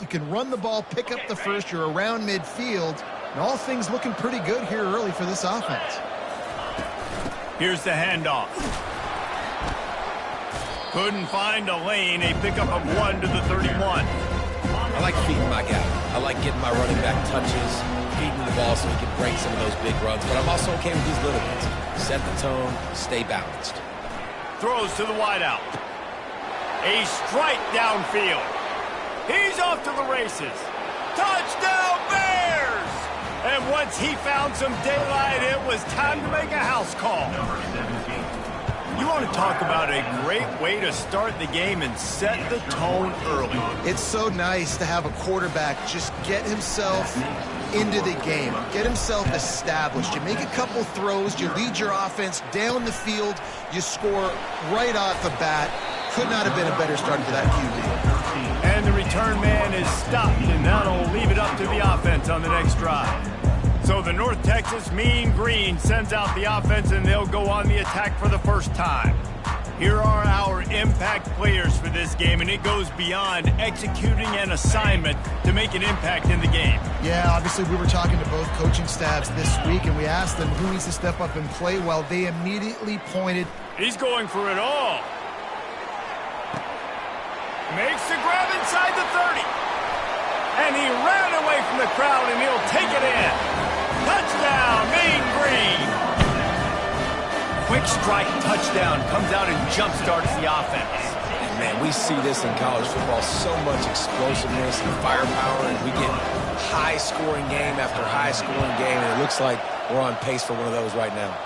You can run the ball, pick up the first, you're around midfield, and all things looking pretty good here early for this offense. Here's the handoff. Couldn't find a lane. A pickup of 1 to the 31. I like feeding my guy. I like getting my running back touches, feeding the ball so he can break some of those big runs. But I'm also okay with these little ones. Set the tone, stay balanced. Throws to the wideout. A strike downfield. He's off to the races. Touchdown Bears! And once he found some daylight, it was time to make a house call. You want to talk about a great way to start the game and set the tone early. It's so nice to have a quarterback just get himself into the game, get himself established. You make a couple throws, you lead your offense down the field, you score right off the bat. Could not have been a better start for that QB. And the return man is stopped, and that'll leave it up to the offense on the next drive. So the North Texas Mean Green sends out the offense, and they'll go on the attack for the first time. Here are our impact players for this game, and it goes beyond executing an assignment to make an impact in the game. Yeah, obviously we were talking to both coaching staffs this week, and we asked them who needs to step up and play well. They immediately pointed. He's going for it all. Makes the grab inside the 30. And he ran away from the crowd, and he'll take it in. Touchdown, Mean Green. Quick strike touchdown comes out and jump-starts the offense. And man, we see this in college football, so much explosiveness and firepower, and we get high-scoring game after high-scoring game, and it looks like we're on pace for one of those right now.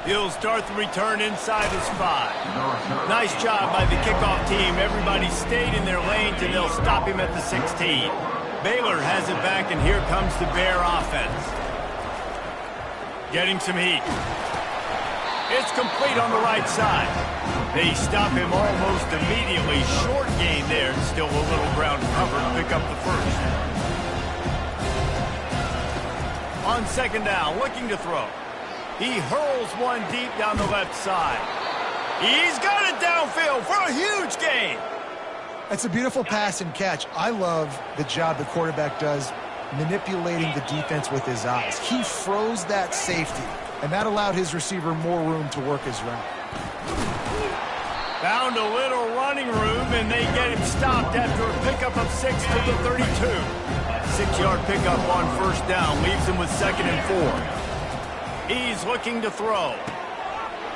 He'll start the return inside his 5. Nice job by the kickoff team. Everybody stayed in their lanes, and they'll stop him at the 16. Baylor has it back, and here comes the Bear offense. Getting some heat. It's complete on the right side. They stop him almost immediately. Short gain there, and still a little ground cover to pick up the first. On second down, looking to throw. He hurls one deep down the left side. He's got it downfield for a huge gain. That's a beautiful pass and catch. I love the job the quarterback does manipulating the defense with his eyes. He froze that safety, and that allowed his receiver more room to work his route. Found a little running room, and they get him stopped after a pickup of 6 to the 32. 6-yard pickup on first down leaves him with 2nd and 4. He's looking to throw.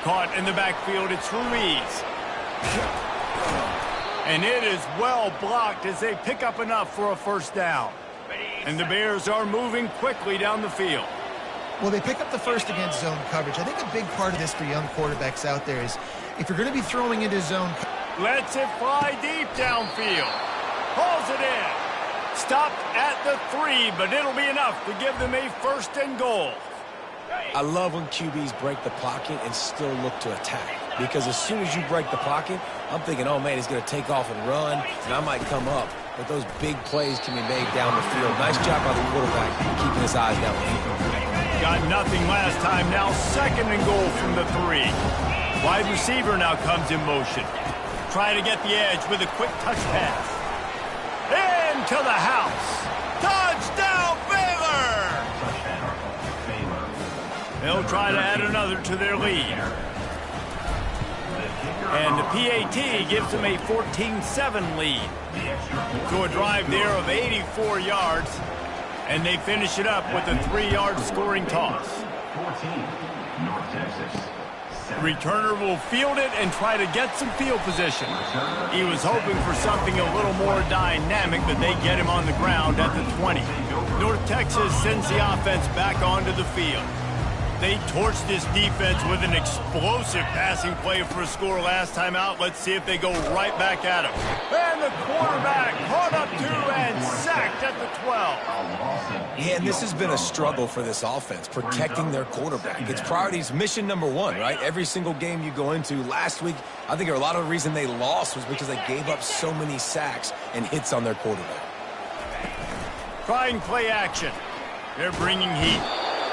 Caught in the backfield, it's Ruiz. And it is well blocked as they pick up enough for a first down. And the Bears are moving quickly down the field. Well, they pick up the first against zone coverage. I think a big part of this for young quarterbacks out there is if you're going to be throwing into zone coverage. Lets it fly deep downfield. Hauls it in. Stopped at the 3, but it'll be enough to give them a 1st and goal. I love when QBs break the pocket and still look to attack. Because as soon as you break the pocket, I'm thinking, oh, man, he's going to take off and run, and I might come up. But those big plays can be made down the field. Nice job by the quarterback keeping his eyes down the field. Got nothing last time. Now 2nd and goal from the 3. Wide receiver now comes in motion. Trying to get the edge with a quick touch pass. Into the house. Touchdown, Baylor! They'll try to add another to their lead. And the PAT gives them a 14-7 lead. So a drive there of 84 yards. And they finish it up with a 3-yard scoring toss. 14, North Texas. Returner will field it and try to get some field position. He was hoping for something a little more dynamic, but they get him on the ground at the 20. North Texas sends the offense back onto the field. They torched this defense with an explosive passing play for a score last time out. Let's see if they go right back at him. And the quarterback caught up to and sacked at the 12. Yeah, and this has been a struggle for this offense, protecting their quarterback. It's priorities, mission number 1, right? Every single game you go into. Last week, I think a lot of the reason they lost was because they gave up so many sacks and hits on their quarterback. Trying play action. They're bringing heat.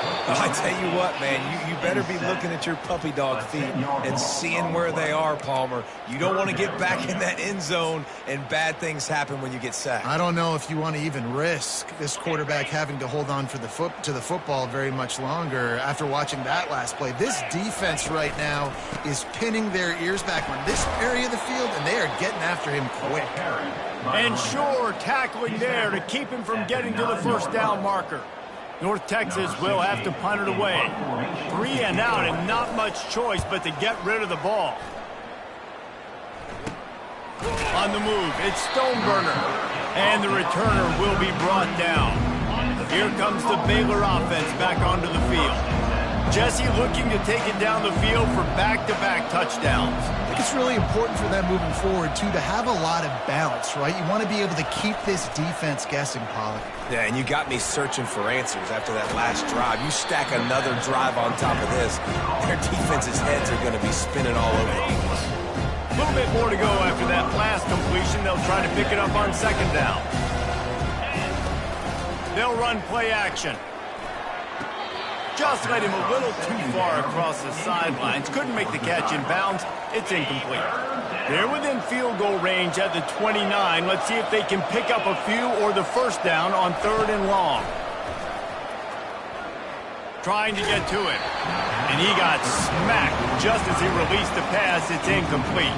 I tell you what, man, you better be looking at your puppy dog feet and seeing where they are, Palmer. You don't want to get back in that end zone and bad things happen when you get sacked. I don't know if you want to even risk this quarterback having to hold on to the football very much longer after watching that last play. This defense right now is pinning their ears back on this area of the field, and they are getting after him quick. And sure, tackling there to keep him from getting to the first down marker. North Texas will have to punt it away. 3 and out and not much choice but to get rid of the ball. On the move, it's Stoneburner. And the returner will be brought down. Here comes the Baylor offense back onto the field. Jesse looking to take it down the field for back-to-back touchdowns. I think it's really important for them moving forward, too, to have a lot of balance, right? You want to be able to keep this defense guessing, Pollack. Yeah, and you got me searching for answers after that last drive. You stack another drive on top of this, their defense's heads are going to be spinning all over the place. A little bit more to go after that last completion. They'll try to pick it up on second down. They'll run play action. Just led him a little too far across the sidelines. Couldn't make the catch in bounds. It's incomplete. They're within field goal range at the 29. Let's see if they can pick up a few or the first down on 3rd and long. Trying to get to him. And he got smacked just as he released the pass. It's incomplete.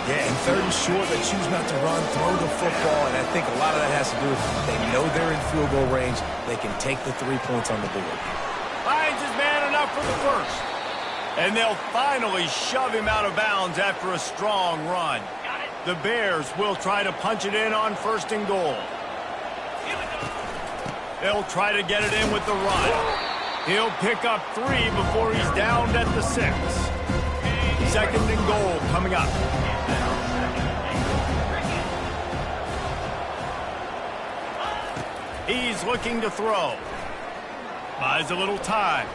Yeah, and 3rd and short, they choose not to run, throw the football, and I think a lot of that has to do with they know they're in field goal range. They can take the 3 points on the board. Finds his man enough for the first. And they'll finally shove him out of bounds after a strong run. The Bears will try to punch it in on 1st and goal. They'll try to get it in with the run. He'll pick up 3 before he's downed at the 6. 2nd and goal coming up. He's looking to throw. Buys a little time.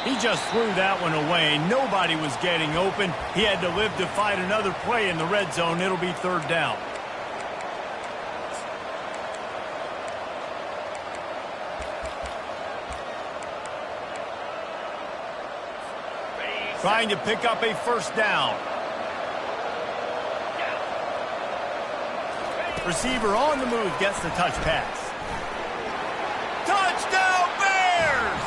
He just threw that one away. Nobody was getting open. He had to live to fight another play in the red zone. It'll be 3rd down. Trying to pick up a first down. Receiver on the move gets the touch pass. Touchdown Bears!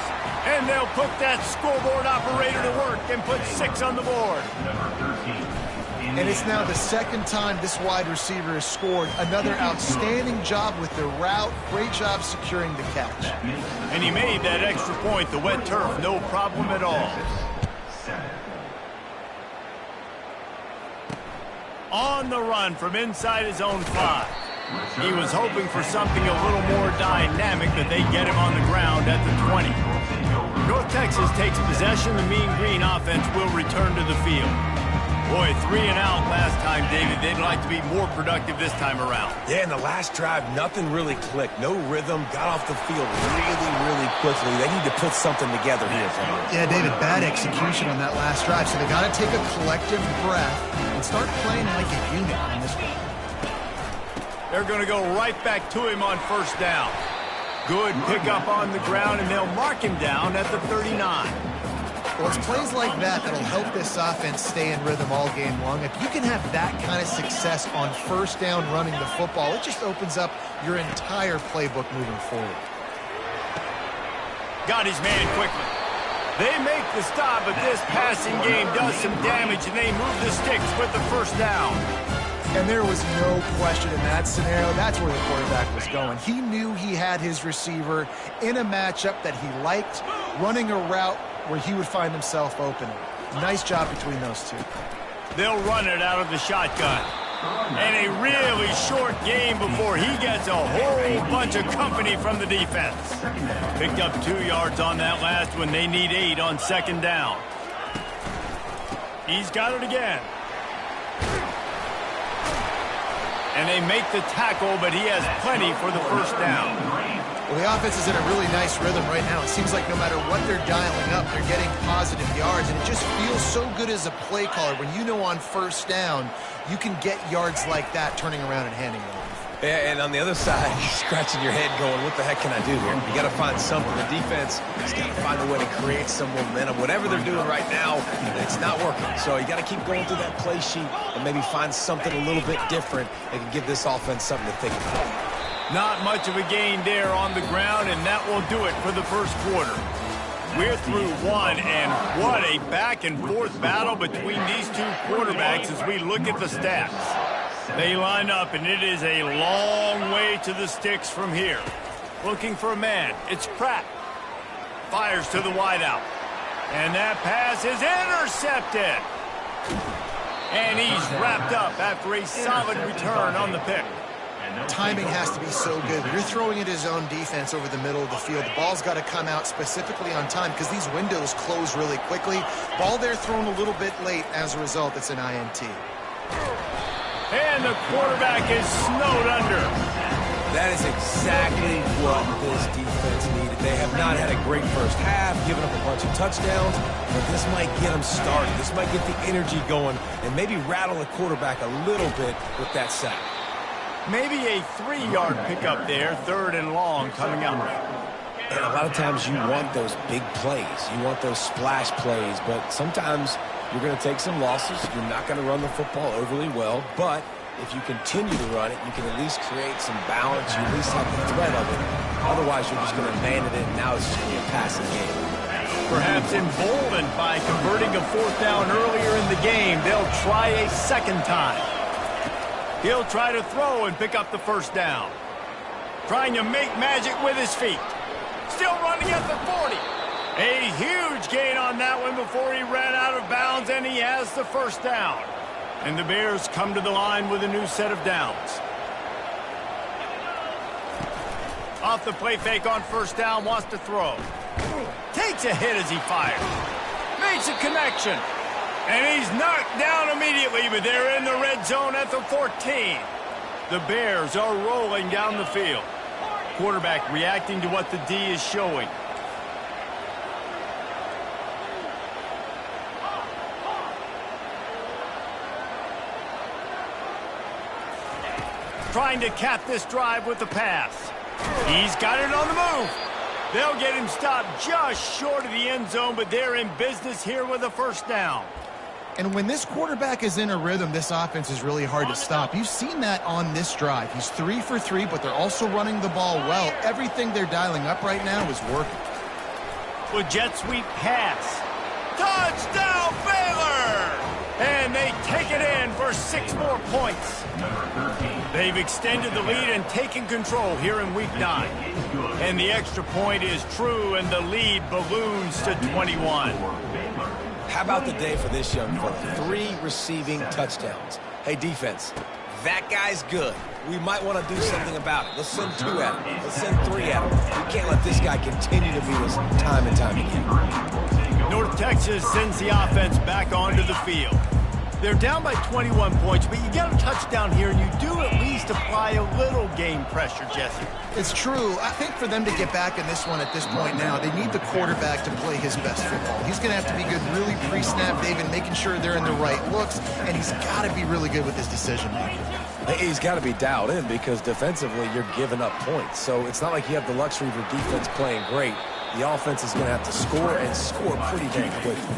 And they'll put that scoreboard operator to work and put 6 on the board. And it's now the 2nd time this wide receiver has scored. Another outstanding job with the route. Great job securing the catch. And he made that extra point, the wet turf, no problem at all. On the run from inside his own 5. He was hoping for something a little more dynamic, but they get him on the ground at the 20. North Texas takes possession. The Mean Green offense will return to the field. Boy, 3 and out last time, David. They'd like to be more productive this time around. Yeah, in the last drive, nothing really clicked. No rhythm. Got off the field really, really quickly. They need to put something together here. Yeah, David, bad execution on that last drive. So they got to take a collective breath and start playing like a unit on this one. They're going to go right back to him on 1st down. Good pickup on the ground, and they'll mark him down at the 39. Well, it's plays like that that'll help this offense stay in rhythm all game long. If you can have that kind of success on 1st down running the football, it just opens up your entire playbook moving forward. Got his man quickly. They make the stop, but this passing game does some damage, and they move the sticks with the 1st down. And there was no question in that scenario. That's where the quarterback was going. He knew he had his receiver in a matchup that he liked, running a route where he would find himself open. Nice job between those two. They'll run it out of the shotgun. And a really short game before he gets a whole bunch of company from the defense. Picked up 2 yards on that last one. They need 8 on 2nd down. He's got it again. And they make the tackle, but he has plenty for the 1st down. Well, the offense is in a really nice rhythm right now. It seems like no matter what they're dialing up, they're getting positive yards, and it just feels so good as a play caller when you know on 1st down you can get yards like that turning around and handing it off. Yeah, and on the other side, you're scratching your head going, what the heck can I do here? You got to find something. The defense has got to find a way to create some momentum. Whatever they're doing right now, it's not working. So you got to keep going through that play sheet and maybe find something a little bit different that can give this offense something to think about. Not much of a gain there on the ground, and that will do it for the first quarter. We're through one, and what a back-and-forth battle between these two quarterbacks as we look at the stats. They line up, and it is a long way to the sticks from here. Looking for a man. It's Pratt. Fires to the wideout. And that pass is intercepted. And he's wrapped up after a solid return on the pick. Timing has to be so good. When you're throwing at his own defense over the middle of the field, the ball's got to come out specifically on time because these windows close really quickly. Ball there thrown a little bit late. As a result, it's an INT. And the quarterback is snowed under. That is exactly what this defense needed. They have not had a great first half, given up a bunch of touchdowns, but this might get them started. This might get the energy going and maybe rattle the quarterback a little bit with that sack. Maybe a 3-yard pickup there, 3rd and long coming up. And a lot of times you want those big plays. You want those splash plays, but sometimes you're going to take some losses. You're not going to run the football overly well, but if you continue to run it, you can at least create some balance. You at least have the threat of it. Otherwise, you're just going to abandon it, and now it's just going to be a passing game. Perhaps emboldened by converting a 4th down earlier in the game, they'll try a second time. He'll try to throw and pick up the 1st down. Trying to make magic with his feet. Still running at the 40. A huge gain on that one before he ran out of bounds, and he has the 1st down. And the Bears come to the line with a new set of downs. Off the play fake on 1st down, wants to throw. Takes a hit as he fires. Makes a connection. And he's knocked down immediately, but they're in the red zone at the 14. The Bears are rolling down the field. Quarterback reacting to what the D is showing. Trying to cap this drive with the pass. He's got it on the move. They'll get him stopped just short of the end zone, but they're in business here with a 1st down. And when this quarterback is in a rhythm, this offense is really hard to stop. You've seen that on this drive. He's 3 for 3, but they're also running the ball well. Everything they're dialing up right now is working. With jet sweep pass. Touchdown, Baylor! And they take it in for 6 more points. They've extended the lead and taken control here in Week 9. And the extra point is true, and the lead balloons to 21. How about the day for this young fella? 3 receiving touchdowns. Hey, defense, that guy's good. We might want to do something about it. Let's send 2 at him. Let's send 3 at him. We can't let this guy continue to beat us time and time again. North Texas sends the offense back onto the field. They're down by 21 points, but you get a touchdown here, and you do at least apply a little game pressure, Jesse. It's true. I think for them to get back in this one at this point now, they need the quarterback to play his best football. He's going to have to be good really pre-snap, David, making sure they're in the right looks, and he's got to be really good with his decision-making. He's got to be dialed in because defensively you're giving up points. So it's not like you have the luxury of your defense playing great. The offense is going to have to score and score pretty dang quickly.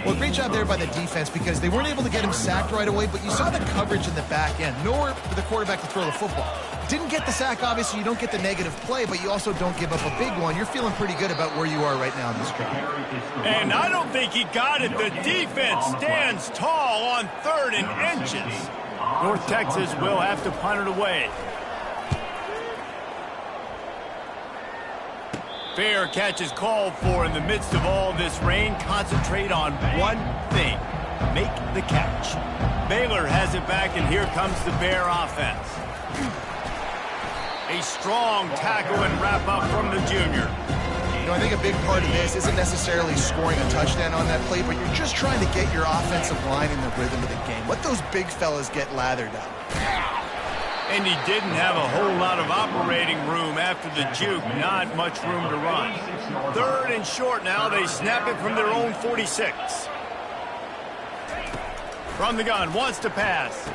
Well, great job there by the defense because they weren't able to get him sacked right away, but you saw the coverage in the back end. Nowhere for the quarterback to throw the football. Didn't get the sack, obviously. You don't get the negative play, but you also don't give up a big one. You're feeling pretty good about where you are right now in this drive. And I don't think he got it. The defense stands tall on 3rd and inches. North Texas will have to punt it away. Fair catch is called for in the midst of all this rain. Concentrate on one thing. Make the catch. Baylor has it back, and here comes the Bear offense. A strong tackle and wrap up from the junior. You know, I think a big part of this isn't necessarily scoring a touchdown on that play, but you're just trying to get your offensive line in the rhythm of the game. Let those big fellas get lathered up. And he didn't have a whole lot of operating room after the juke. Not much room to run. 3rd and short now. They snap it from their own 46. From the gun, wants to pass.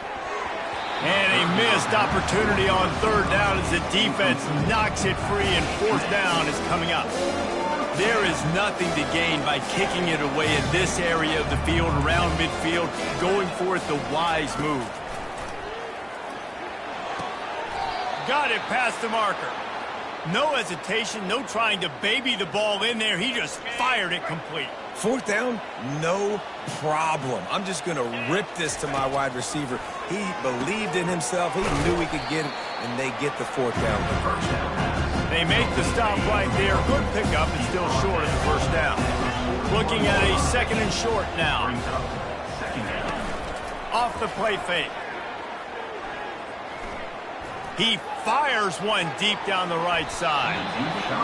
And a missed opportunity on third down as the defense knocks it free and fourth down is coming up. There is nothing to gain by kicking it away in this area of the field, around midfield, going for it the wise move. Got it past the marker. No hesitation, no trying to baby the ball in there. He just fired it complete. Fourth down, no problem. I'm just going to rip this to my wide receiver. He believed in himself. He knew he could get it, and they get the fourth down conversion. They make the stop right there. Good pickup, and still short of the first down. Looking at a second and short now. Off the play fake. He fires one deep down the right side.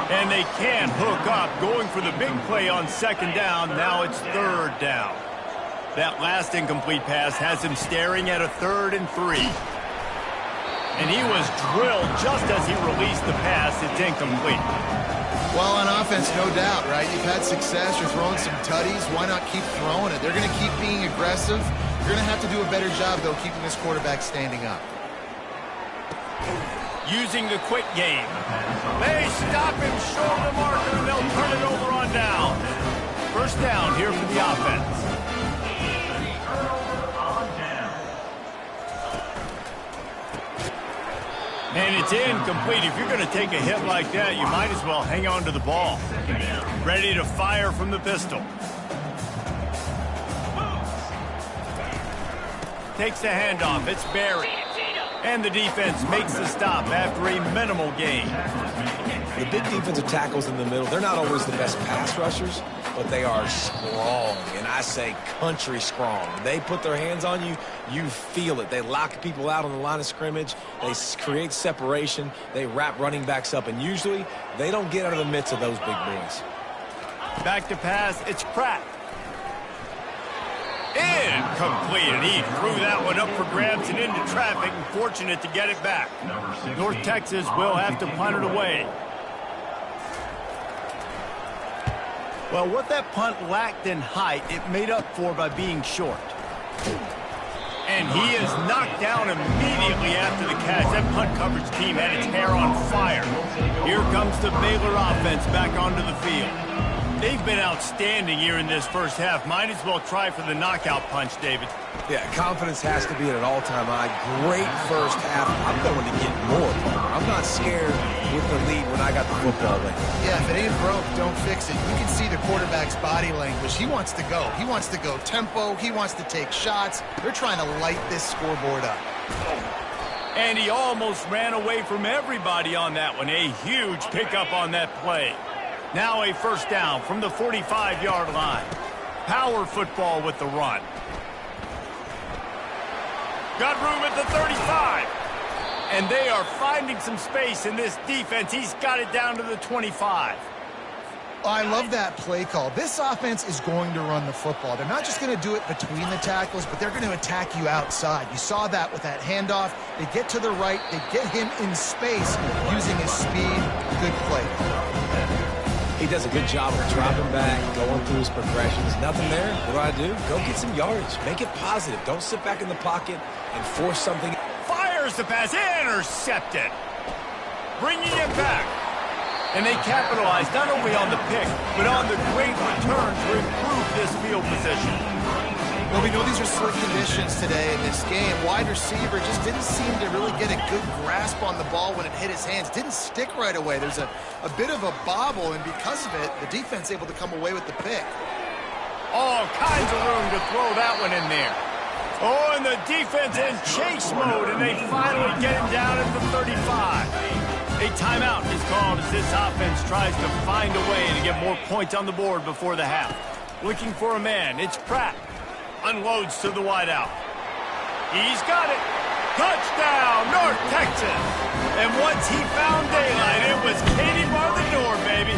And they can't hook up, going for the big play on second down. Now it's third down. That last incomplete pass has him staring at a 3rd and 3. And he was drilled just as he released the pass. It's incomplete. Well, on offense, no doubt, right? You've had success. You're throwing some tutties. Why not keep throwing it? They're going to keep being aggressive. You're going to have to do a better job, though, keeping this quarterback standing up. Using the quick game. They stop him short of the marker, and they'll turn it over on down. First down here for the offense. And it's incomplete. If you're going to take a hit like that, you might as well hang on to the ball. Ready to fire from the pistol. Takes the handoff. It's Barry. And the defense makes the stop after a minimal gain. The big defensive tackles in the middle, they're not always the best pass rushers, but they are strong, and I say country strong. They put their hands on you, you feel it. They lock people out on the line of scrimmage. They create separation. They wrap running backs up, and usually they don't get out of the midst of those big boys. Back to pass, it's Pratt. Incomplete, and he threw that one up for grabs and into traffic, and fortunate to get it back. North Texas will have to punt it away. Well, what that punt lacked in height, it made up for by being short. And he is knocked down immediately after the catch. That punt coverage team had its hair on fire. Here comes the Baylor offense back onto the field. They've been outstanding here in this first half. Might as well try for the knockout punch, David. Yeah, confidence has to be at an all-time high. Great first half. I'm going to get more, Palmer. I'm not scared with the lead when I got the football in. Yeah, if it ain't broke, don't fix it. You can see the quarterback's body language. He wants to go. He wants to go tempo. He wants to take shots. They're trying to light this scoreboard up. And he almost ran away from everybody on that one. A huge pickup on that play. Now a first down from the 45-yard line. Power football with the run. Got room at the 35. And they are finding some space in this defense. He's got it down to the 25. Oh, I love that play call. This offense is going to run the football. They're not just going to do it between the tackles, but they're going to attack you outside. You saw that with that handoff. They get to the right. They get him in space using his speed. Good play. He does a good job of dropping back, going through his progressions. Nothing there. What do? Go get some yardage. Make it positive. Don't sit back in the pocket and force something. Fires the pass. Intercepted. Bringing it back. And they capitalize not only on the pick, but on the great return to improve this field position. Well, we know these are slick conditions today in this game. Wide receiver just didn't seem to really get a good grasp on the ball when it hit his hands. Didn't stick right away. There's a bit of a bobble, and because of it, the defense able to come away with the pick. All kinds of room to throw that one in there. Oh, and the defense in chase mode, and they finally get him down at the 35. A timeout is called as this offense tries to find a way to get more points on the board before the half. Looking for a man, it's Pratt. Unloads to the wideout. He's got it. Touchdown, North Texas. And once he found daylight, it was Katie bar the door, baby.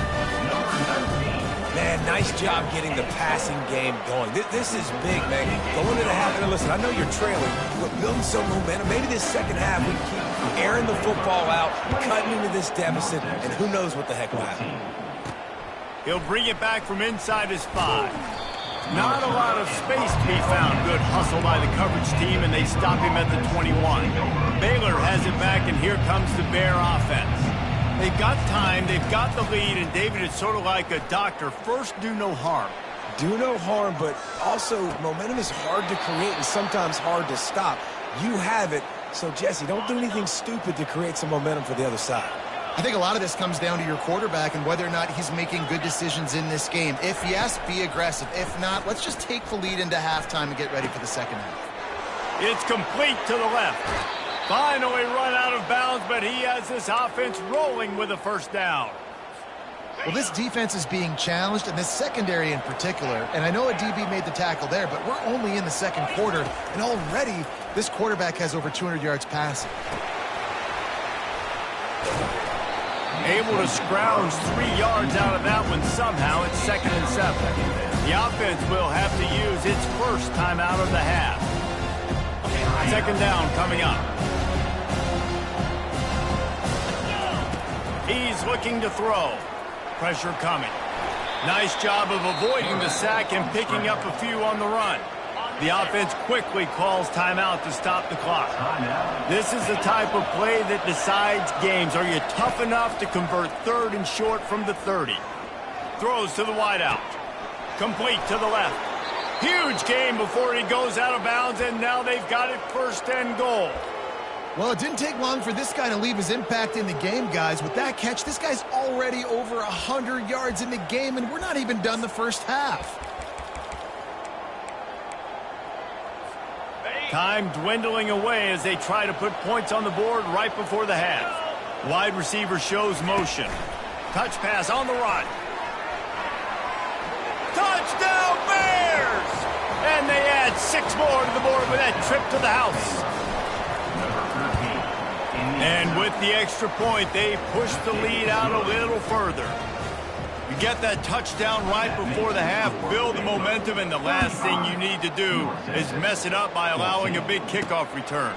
Man, nice job getting the passing game going. This is big, man. Going to the half, and listen, I know you're trailing, but building some momentum. Maybe this second half we keep airing the football out, cutting into this deficit, and who knows what the heck will happen. He'll bring it back from inside his 5. Not a lot of space to be found. Good hustle by the coverage team, and they stop him at the 21. Baylor has it back, and here comes the Bear offense. They've got time, they've got the lead, and David, it's sort of like a doctor. First, do no harm. Do no harm, but also momentum is hard to create and sometimes hard to stop. You have it, so Jesse, don't do anything stupid to create some momentum for the other side. I think a lot of this comes down to your quarterback and whether or not he's making good decisions in this game. If yes, be aggressive. If not, let's just take the lead into halftime and get ready for the second half. It's complete to the left. Finally run out of bounds, but he has this offense rolling with a first down. Well, this defense is being challenged, and this secondary in particular. And I know a DB made the tackle there, but we're only in the second quarter, and already this quarterback has over 200 yards passing. Able to scrounge 3 yards out of that one somehow. It's 2nd and 7. The offense will have to use its first timeout of the half. Second down coming up. He's looking to throw. Pressure coming. Nice job of avoiding the sack and picking up a few on the run. The offense quickly calls timeout to stop the clock. This is the type of play that decides games. Are you tough enough to convert 3rd and short from the 30? Throws to the wideout. Complete to the left. Huge gain before he goes out of bounds, and now they've got it 1st and goal. Well, it didn't take long for this guy to leave his impact in the game, guys. With that catch, this guy's already over 100 yards in the game, and we're not even done the first half. Time dwindling away as they try to put points on the board right before the half. Wide receiver shows motion. Touch pass on the run. Touchdown Bears! And they add 6 more to the board with that trip to the house. And with the extra point, they push the lead out a little further. You get that touchdown right before the half, build the momentum, and the last thing you need to do is mess it up by allowing a big kickoff return.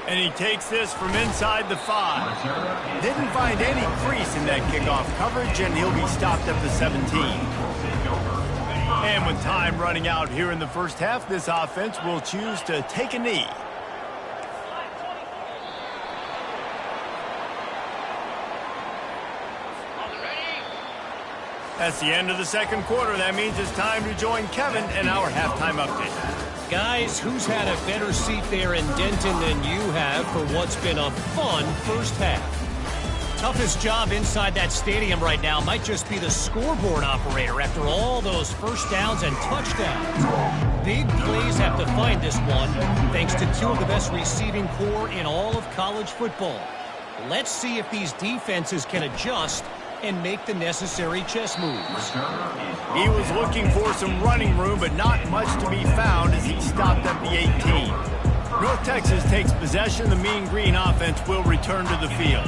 And he takes this from inside the 5. Didn't find any crease in that kickoff coverage, and he'll be stopped at the 17. And with time running out here in the first half, this offense will choose to take a knee. That's the end of the second quarter. That means it's time to join Kevin in our halftime update. Guys, who's had a better seat there in Denton than you have for what's been a fun first half? Toughest job inside that stadium right now might just be the scoreboard operator after all those first downs and touchdowns. Big plays have defined this one, thanks to 2 of the best receiving corps in all of college football. Let's see if these defenses can adjust and make the necessary chess moves. He was looking for some running room, but not much to be found as he stopped at the 18. North Texas takes possession. The Mean Green offense will return to the field.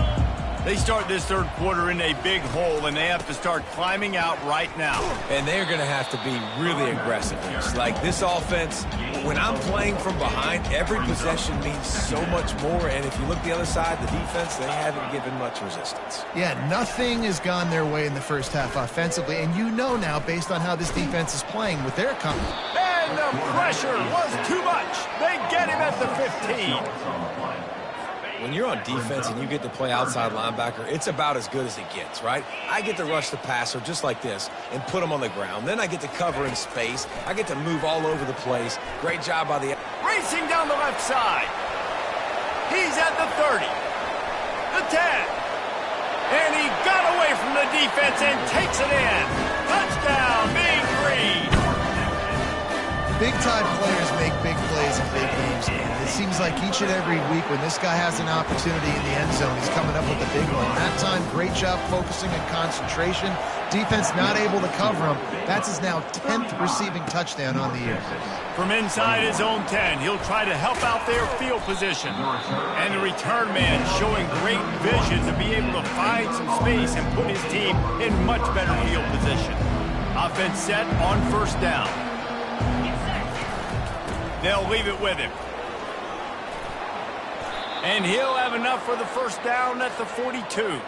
They start this third quarter in a big hole, and they have to start climbing out right now. And they're going to have to be really aggressive. Like this offense, when I'm playing from behind, every possession means so much more. And if you look the other side, the defense, they haven't given much resistance. Yeah, nothing has gone their way in the first half offensively. And you know now, based on how this defense is playing, with their company. And the pressure was too much. They get him at the 15. When you're on defense and you get to play outside linebacker, it's about as good as it gets, right? I get to rush the passer just like this and put him on the ground. Then I get to cover in space. I get to move all over the place. Great job by the... Racing down the left side. He's at the 30. The 10. And he got away from the defense and takes it in. Touchdown, Mean Green. Big-time players make big plays in big games, and it seems like each and every week when this guy has an opportunity in the end zone, he's coming up with a big one. That time, great job focusing and concentration. Defense not able to cover him. That's his now 10th receiving touchdown on the year. From inside his own 10, he'll try to help out their field position. And the return man showing great vision to be able to find some space and put his team in much better field position. Offense set on first down. They'll leave it with him. And he'll have enough for the first down at the 42.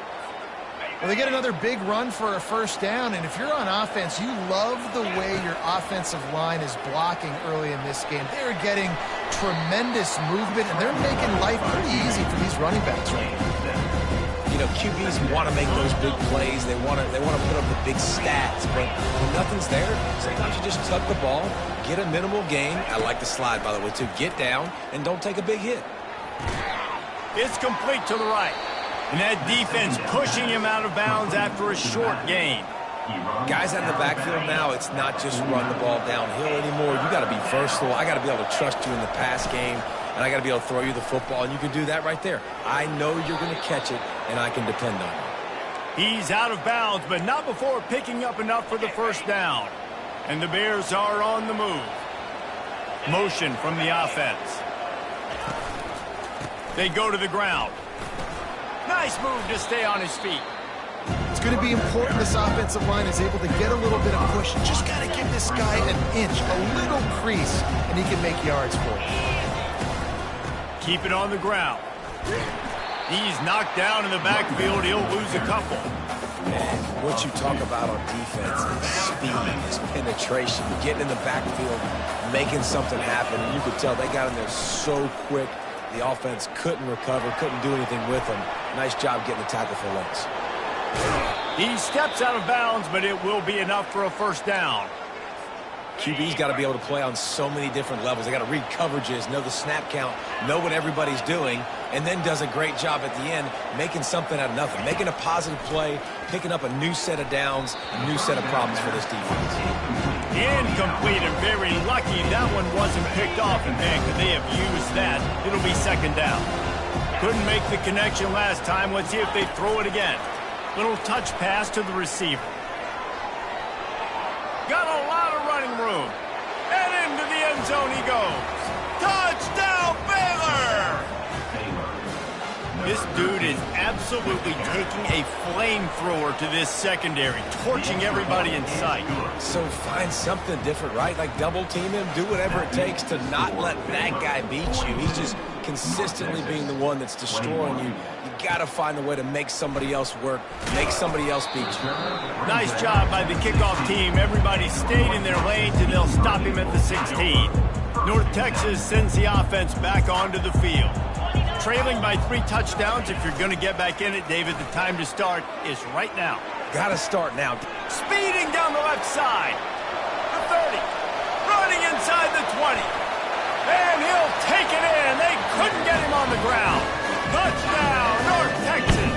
Well, they get another big run for a first down, and if you're on offense, you love the way your offensive line is blocking early in this game. They're getting tremendous movement, and they're making life pretty easy for these running backs right now. You know, QBs want to make those big plays. They want to put up the big stats, but when nothing's there, sometimes you just tuck the ball, get a minimal gain. I like the slide, by the way, too. Get down and don't take a big hit. It's complete to the right. And that defense pushing him out of bounds after a short gain. Guys out in the backfield now, it's not just run the ball downhill anymore. You got to be versatile. I got to be able to trust you in the pass game, and I got to be able to throw you the football, and you can do that right there. I know you're going to catch it, and I can depend on you. He's out of bounds, but not before picking up enough for the first down. And the Bears are on the move. Motion from the offense. They go to the ground. Nice move to stay on his feet. It's going to be important this offensive line is able to get a little bit of push. Just got to give this guy an inch, a little crease, and he can make yards for it. Keep it on the ground. He's knocked down in the backfield. He'll lose a couple. Man, what you talk about on defense is speed, is penetration, getting in the backfield, making something happen. And you could tell they got in there so quick. The offense couldn't recover, couldn't do anything with them. Nice job getting the tackle for loss. He steps out of bounds, but it will be enough for a first down. QB's got to be able to play on so many different levels. They got to read coverages, know the snap count, know what everybody's doing, and then does a great job at the end making something out of nothing, making a positive play, picking up a new set of downs, a new set of problems for this defense. Incomplete, and very lucky that one wasn't picked off, and man, could they have used that. It'll be second down. Couldn't make the connection last time. Let's see if they throw it again. Little touch pass to the receiver. Got a lot of running room. And into the end zone he goes. Touchdown, Baylor! This dude is absolutely taking a flamethrower to this secondary, torching everybody in sight. So find something different, right? Like double team him, do whatever it takes to not let that guy beat you. He's just consistently being the one that's destroying you. You got to find a way to make somebody else work, make somebody else beat you. Nice job by the kickoff team. Everybody stayed in their lanes, and they'll stop him at the 16. North Texas sends the offense back onto the field. Trailing by 3 touchdowns. If you're going to get back in it, David, the time to start is right now. Got to start now. Speeding down the left side. The 30. Running inside the 20. And he'll take it in. They couldn't get him on the ground. Touchdown, North Texas.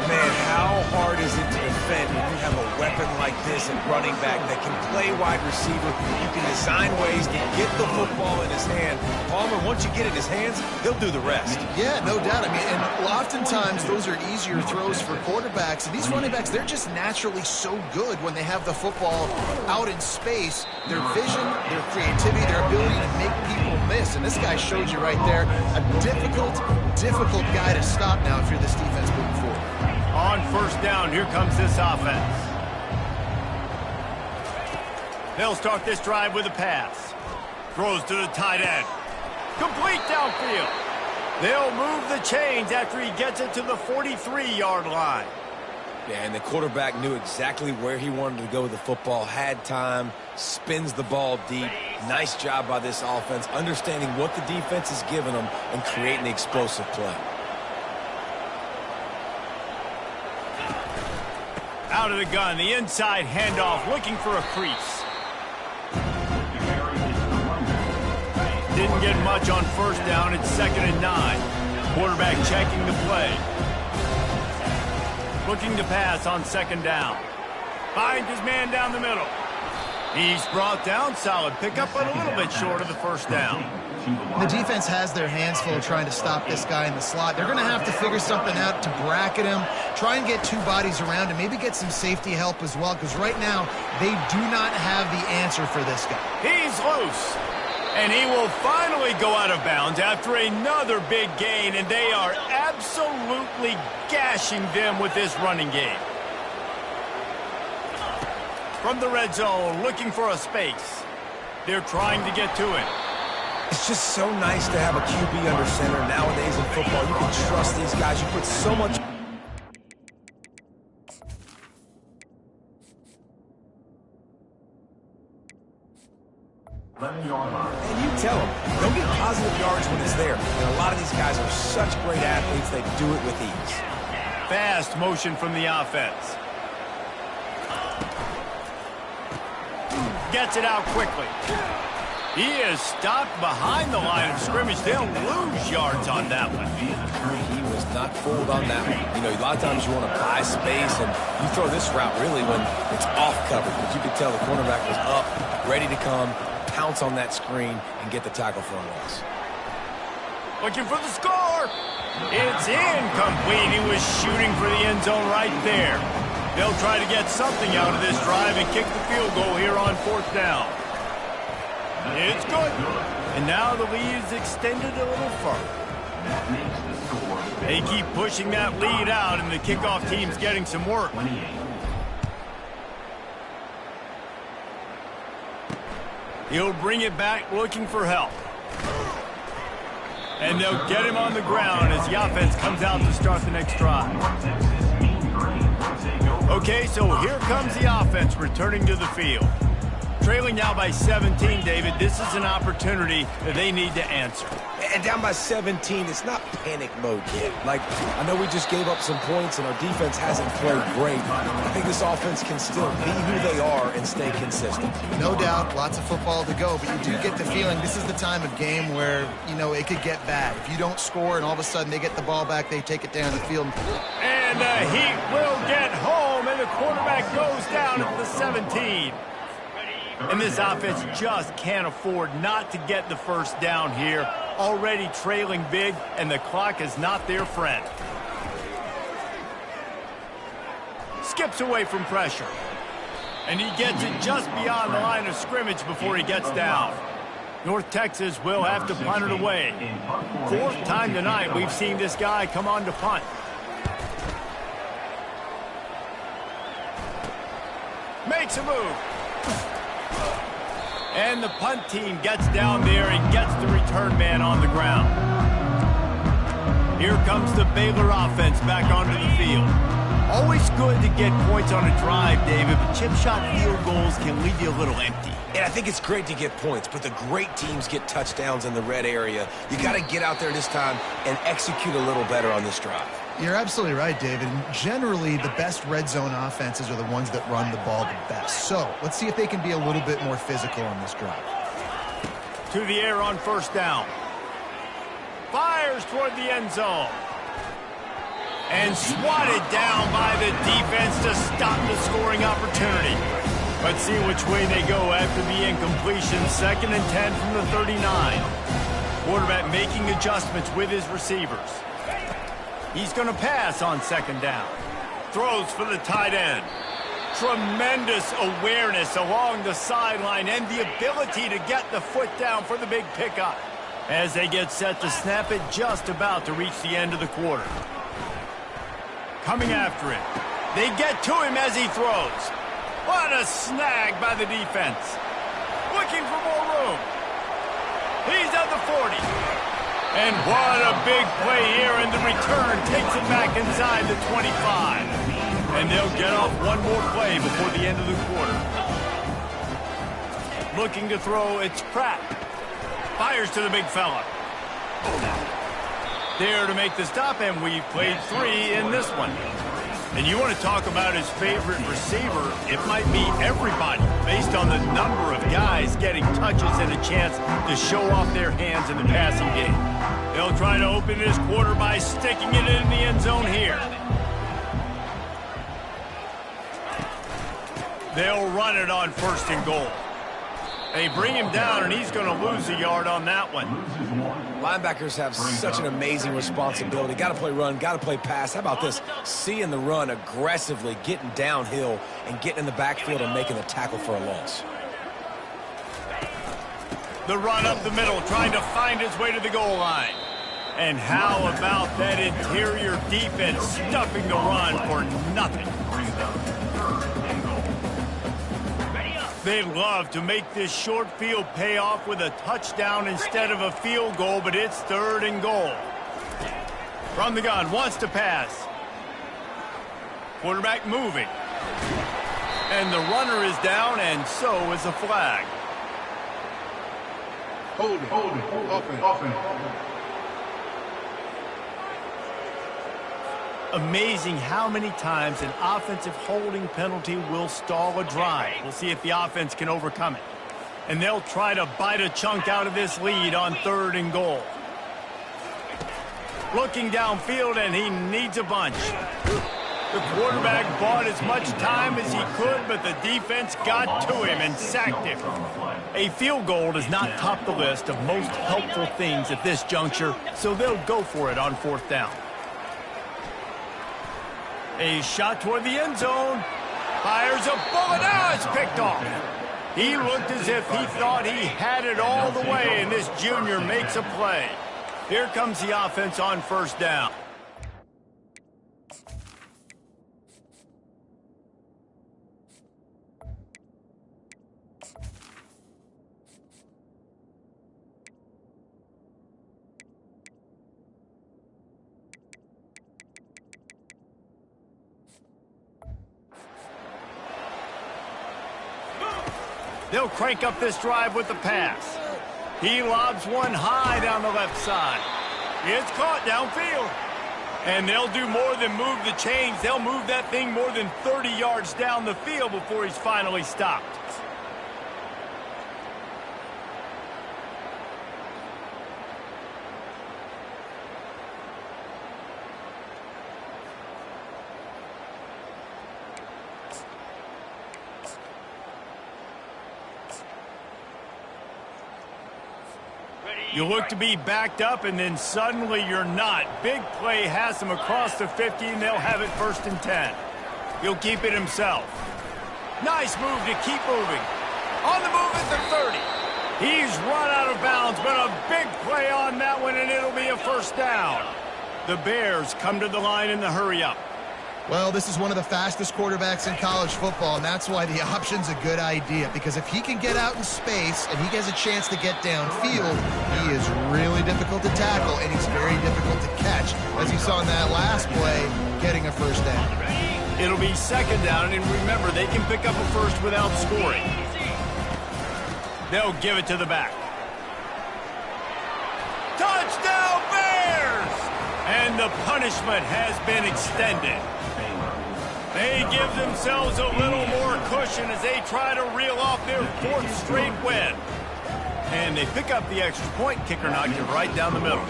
Man, how hard is it to defend when you have a weapon like this at running back that can play wide receiver? You can design ways to get the football in his hand. Palmer, once you get it in his hands, he'll do the rest. Yeah, no doubt. I mean, and oftentimes those are easier throws for quarterbacks. And these running backs, they're just naturally so good when they have the football out in space. Their vision, their creativity, their ability to make people miss. And this guy showed you right there, a difficult guy to stop now if you're this defense moving forward. On first down, here comes this offense. They'll start this drive with a pass. Throws to the tight end. Complete downfield. They'll move the chains after he gets it to the 43-yard line. Yeah, and the quarterback knew exactly where he wanted to go with the football, had time, spins the ball deep. Nice job by this offense, understanding what the defense is giving them and creating the explosive play. Out of the gun, the inside handoff, looking for a crease. Didn't get much on first down. It's 2nd and 9. Quarterback checking the play. Looking to pass on 2nd down. Finds his man down the middle. He's brought down. Solid pickup, but a little bit short of the first down. The defense has their hands full trying to stop this guy in the slot. They're going to have to figure something out to bracket him, try and get 2 bodies around him, maybe get some safety help as well, because right now they do not have the answer for this guy. He's loose, and he will finally go out of bounds after another big gain, and they are absolutely gashing them with this running game. From the red zone, looking for a space. They're trying to get to it. It's just so nice to have a QB under center nowadays in football. You can trust these guys. You put so much 11-yard line. And you tell them, don't get positive yards when it's there. And a lot of these guys are such great athletes, they do it with ease. Fast motion from the offense. Gets it out quickly. He is stopped behind the line of scrimmage. They'll lose yards on that one. He was not fooled on that one. You know, a lot of times you want to buy space, and you throw this route really when it's off coverage. But you could tell the cornerback was up, ready to come, pounce on that screen, and get the tackle for a loss. Looking for the score. It's incomplete. He was shooting for the end zone right there. They'll try to get something out of this drive and kick the field goal here on 4th down. It's good. And now the lead is extended a little further. That makes the score. They keep pushing that lead out, and the kickoff team's getting some work. 28. He'll bring it back looking for help. And they'll get him on the ground as the offense comes out to start the next drive. Okay, so here comes the offense returning to the field. Trailing now by 17, David. This is an opportunity that they need to answer. And down by 17, it's not panic mode yet. Like, I know we just gave up some points and our defense hasn't played great. I think this offense can still be who they are and stay consistent. No doubt, lots of football to go, but you do get the feeling this is the time of game where, you know, it could get bad. If you don't score and all of a sudden they get the ball back, they take it down the field. And the Heat will get home, and the quarterback goes down at the 17. And this offense just can't afford not to get the first down here. Already trailing big, and the clock is not their friend. Skips away from pressure. And he gets it just beyond the line of scrimmage before he gets down. North Texas will have to punt it away. 4th time tonight we've seen this guy come on to punt. Makes a move. And the punt team gets down there and gets the return man on the ground. Here comes the Baylor offense back onto the field. Always good to get points on a drive, David, but chip shot field goals can leave you a little empty. And I think it's great to get points, but the great teams get touchdowns in the red area. You got to get out there this time and execute a little better on this drive. You're absolutely right, David. And generally, the best red zone offenses are the ones that run the ball the best. So let's see if they can be a little bit more physical on this drive. To the air on 1st down. Fires toward the end zone. And swatted down by the defense to stop the scoring opportunity. Let's see which way they go after the incompletion. 2nd and 10 from the 39. Quarterback making adjustments with his receivers. He's going to pass on 2nd down. Throws for the tight end. Tremendous awareness along the sideline and the ability to get the foot down for the big pickup. As they get set to snap it, just about to reach the end of the quarter. Coming after him. They get to him as he throws. What a snag by the defense. Looking for more room. He's at the 40. And what a big play here, and the return takes it back inside the 25. And they'll get off one more play before the end of the quarter. Looking to throw, it's Pratt. Fires to the big fella. There to make the stop, and we've played 3 in this one. And you want to talk about his favorite receiver, it might be everybody, based on the number of guys getting touches and a chance to show off their hands in the passing game. They'll try to open this quarter by sticking it in the end zone here. They'll run it on 1st and goal. They bring him down, and he's going to lose a yard on that one. Linebackers have such an amazing responsibility. Got to play run, got to play pass. How about this? Seeing the run aggressively, getting downhill, and getting in the backfield and making the tackle for a loss. The run up the middle, trying to find his way to the goal line. And how about that interior defense stuffing the run for nothing? They'd love to make this short field pay off with a touchdown instead of a field goal, but it's 3rd and goal. From the gun, wants to pass. Quarterback moving. And the runner is down, and so is the flag. Offense. Amazing how many times an offensive holding penalty will stall a drive. We'll see if the offense can overcome it. And they'll try to bite a chunk out of this lead on 3rd and goal. Looking downfield, and he needs a bunch. The quarterback bought as much time as he could, but the defense got to him and sacked him. A field goal does not top the list of most helpful things at this juncture, so they'll go for it on 4th down. A shot toward the end zone. Fires a bullet. Now it's picked off. He looked as if he thought he had it all the way, and this junior makes a play. Here comes the offense on 1st down. They'll crank up this drive with the pass. He lobs one high down the left side. It's caught downfield. And they'll do more than move the chains. They'll move that thing more than 30 yards down the field before he's finally stopped. You look to be backed up, and then suddenly you're not. Big play has him across the 50, and they'll have it 1st and 10. He'll keep it himself. Nice move to keep moving. On the move at the 30. He's run out of bounds, but a big play on that one, and it'll be a 1st down. The Bears come to the line in the hurry-up. Well, this is one of the fastest quarterbacks in college football, and that's why the option's a good idea. Because if he can get out in space and he has a chance to get downfield, he is really difficult to tackle, and he's very difficult to catch. As you saw in that last play, getting a 1st down. It'll be 2nd down, and remember, they can pick up a 1st without scoring. They'll give it to the back. Touchdown, Bears! And the punishment has been extended. They give themselves a little more cushion as they try to reel off their 4th straight win. And they pick up the extra point. Kicker knocked it right down the middle.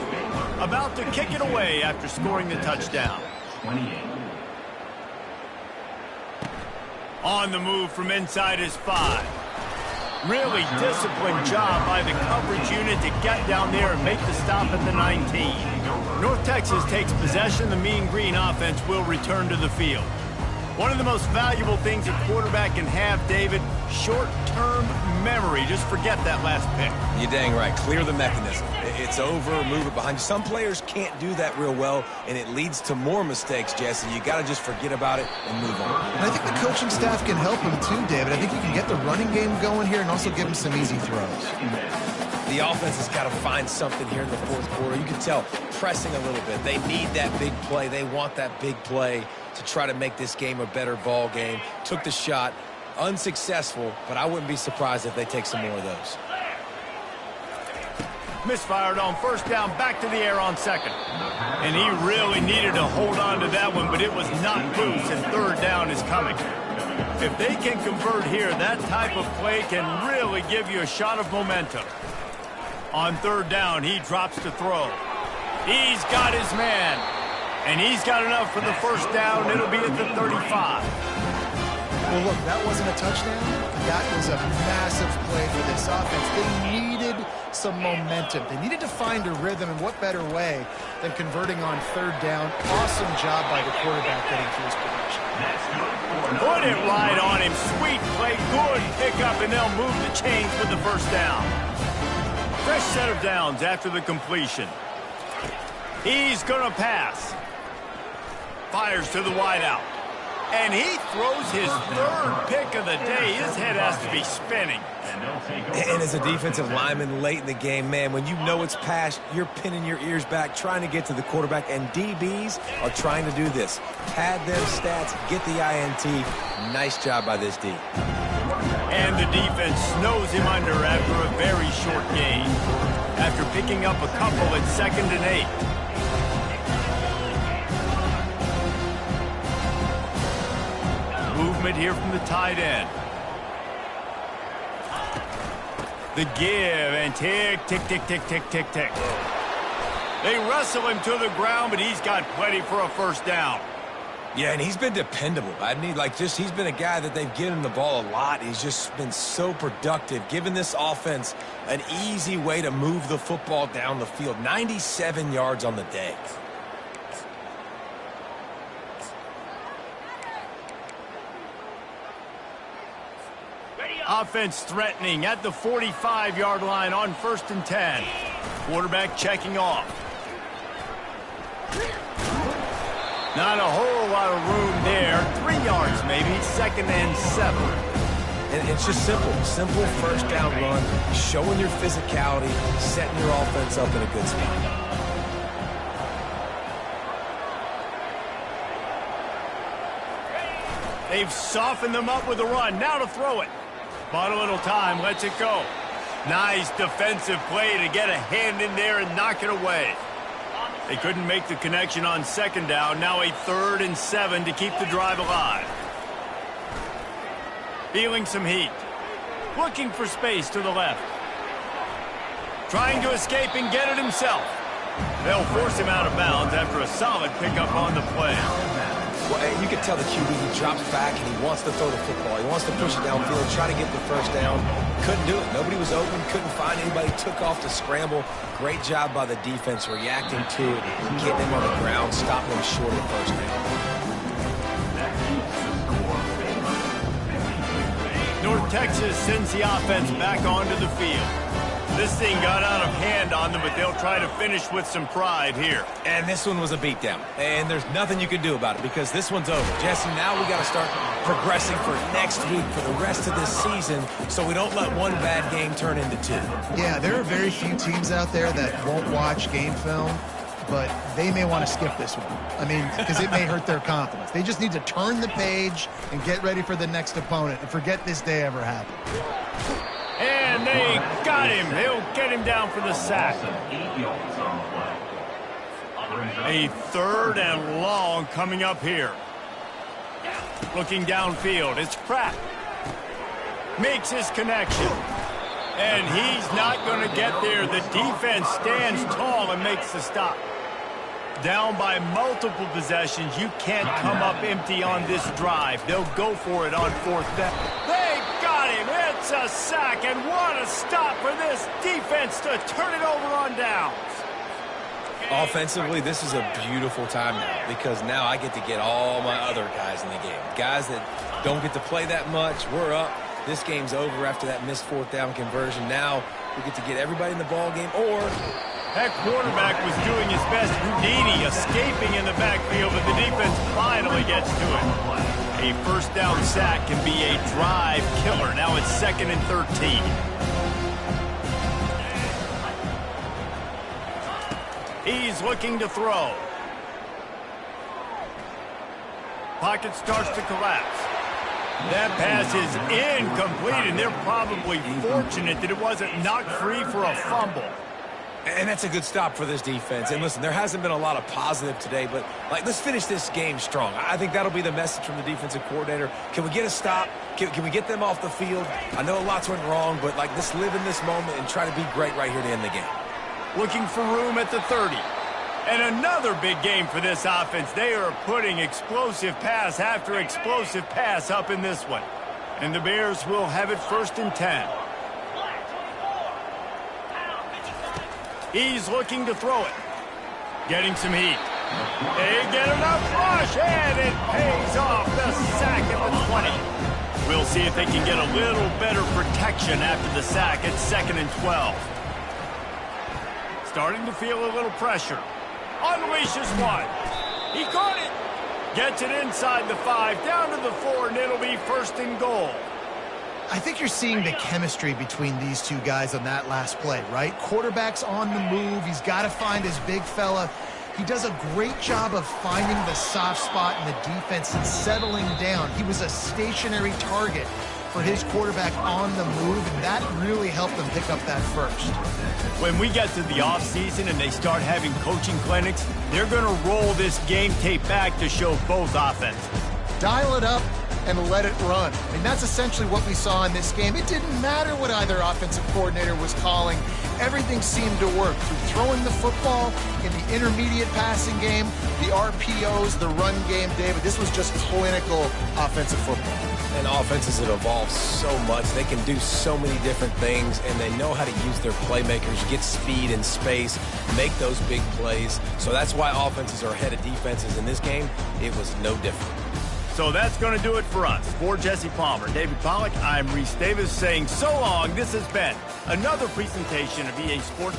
About to kick it away after scoring the touchdown. 28. On the move from inside his 5. Really disciplined job by the coverage unit to get down there and make the stop at the 19. North Texas takes possession. The Mean Green offense will return to the field. One of the most valuable things a quarterback can have, David, short-term memory. Just forget that last pick. You're dang right. Clear the mechanism. It's over, move it behind you. Some players can't do that real well, and it leads to more mistakes, Jesse. You got to just forget about it and move on. And I think the coaching staff can help him too, David. I think you can get the running game going here and also give him some easy throws. The offense has got to find something here in the 4th quarter. You can tell, pressing a little bit. They need that big play. They want that big play to try to make this game a better ball game. Took the shot, unsuccessful, but I wouldn't be surprised if they take some more of those. Misfired on 1st down, back to the air on 2nd. And he really needed to hold on to that one, but it was not loose, and 3rd down is coming. If they can convert here, that type of play can really give you a shot of momentum. On 3rd down, he drops to throw. He's got his man. And he's got enough for the 1st down. It'll be at the 35. Well, look, that wasn't a touchdown. That was a massive play for this offense. They needed some momentum. They needed to find a rhythm, and what better way than converting on 3rd down. Awesome job by the quarterback getting to his position. Put it right on him. Sweet play, good pickup, and they'll move the chains with the 1st down. Fresh set of downs after the completion. He's going to pass. Fires to the wideout. And he throws his 3rd pick of the day. His head has to be spinning. And as a defensive lineman late in the game, man, when you know it's passed, you're pinning your ears back, trying to get to the quarterback, and DBs are trying to do this. Pad them stats, get the INT. Nice job by this D. And the defense snows him under after a very short game. after picking up a couple at 2nd and 8. Movement here from the tight end. The give, and tick, tick, tick, tick, tick, tick, tick. They wrestle him to the ground, but he's got plenty for a first down. Yeah, and he's been dependable. He's been a guy that they've given him the ball a lot. He's just been so productive, giving this offense an easy way to move the football down the field. 97 yards on the day. Offense threatening at the 45-yard line on 1st and 10. Quarterback checking off. Not a whole lot of room there. 3 yards maybe, 2nd and 7. And it's just simple. Simple first down run, showing your physicality, setting your offense up in a good spot. They've softened them up with a run. Now to throw it. Bought a little time, lets it go. Nice defensive play to get a hand in there and knock it away. They couldn't make the connection on 2nd down. Now a 3rd and 7 to keep the drive alive. Feeling some heat. Looking for space to the left. Trying to escape and get it himself. They'll force him out of bounds after a solid pickup on the play. Well, you can tell the QB, he drops back and he wants to throw the football. He wants to push it downfield, try to get the first down. Couldn't do it. Nobody was open, couldn't find anybody, took off to scramble. Great job by the defense reacting to it, getting him on the ground, stopping him short of the first down. North Texas sends the offense back onto the field. This thing got out of hand on them, but they'll try to finish with some pride here. And this one was a beatdown. And there's nothing you can do about it because this one's over. Jesse, now we got to start progressing for next week for the rest of this season so we don't let one bad game turn into 2. Yeah, there are very few teams out there that won't watch game film, but they may want to skip this one. I mean, because it may hurt their confidence. They just need to turn the page and get ready for the next opponent and forget this day ever happened. And they got him. They'll get him down for the sack. A 3rd and long coming up here. Looking downfield. It's Pratt. Makes his connection. And he's not going to get there. The defense stands tall and makes the stop. Down by multiple possessions. You can't come up empty on this drive. They'll go for it on 4th down. They got him. It's a sack, and what a stop for this defense to turn it over on downs. Offensively, this is a beautiful time now because now I get to get all my other guys in the game. Guys that don't get to play that much, we're up. This game's over after that missed 4th down conversion. Now we get to get everybody in the ball game, or that quarterback was doing his best. Houdini escaping in the backfield, but the defense finally gets to it. A first down sack can be a drive killer. Now it's 2nd and 13. He's looking to throw. Pocket starts to collapse. That pass is incomplete, and they're probably fortunate that it wasn't knocked free for a fumble. And that's a good stop for this defense. And listen, there hasn't been a lot of positive today, but let's finish this game strong. I think that'll be the message from the defensive coordinator. Can we get a stop? Can we get them off the field? I know lots went wrong, but let's live in this moment and try to be great right here to end the game. Looking for room at the 30. And another big game for this offense. They are putting explosive pass after explosive pass up in this one. And the Bears will have it 1st and 10. He's looking to throw it. Getting some heat. They get enough rush, and it pays off. The sack at the 20. We'll see if they can get a little better protection after the sack at 2nd and 12. Starting to feel a little pressure. Unleashes one. He caught it. Gets it inside the 5, down to the 4, and it'll be 1st and goal. I think you're seeing the chemistry between these two guys on that last play, right? Quarterback's on the move. He's got to find his big fella. He does a great job of finding the soft spot in the defense and settling down. He was a stationary target for his quarterback on the move, and that really helped them pick up that first. When we get to the offseason and they start having coaching clinics, they're going to roll this game tape back to show both offenses. Dial it up and let it run. I mean, that's essentially what we saw in this game. It didn't matter what either offensive coordinator was calling. Everything seemed to work through throwing the football in the intermediate passing game, the RPOs, the run game, David. This was just clinical offensive football. And offenses have evolved so much. They can do so many different things, and they know how to use their playmakers, get speed and space, make those big plays. So that's why offenses are ahead of defenses in this game. It was no different. So that's going to do it for us. For Jesse Palmer, David Pollack, I'm Reese Davis saying so long. This has been another presentation of EA Sports.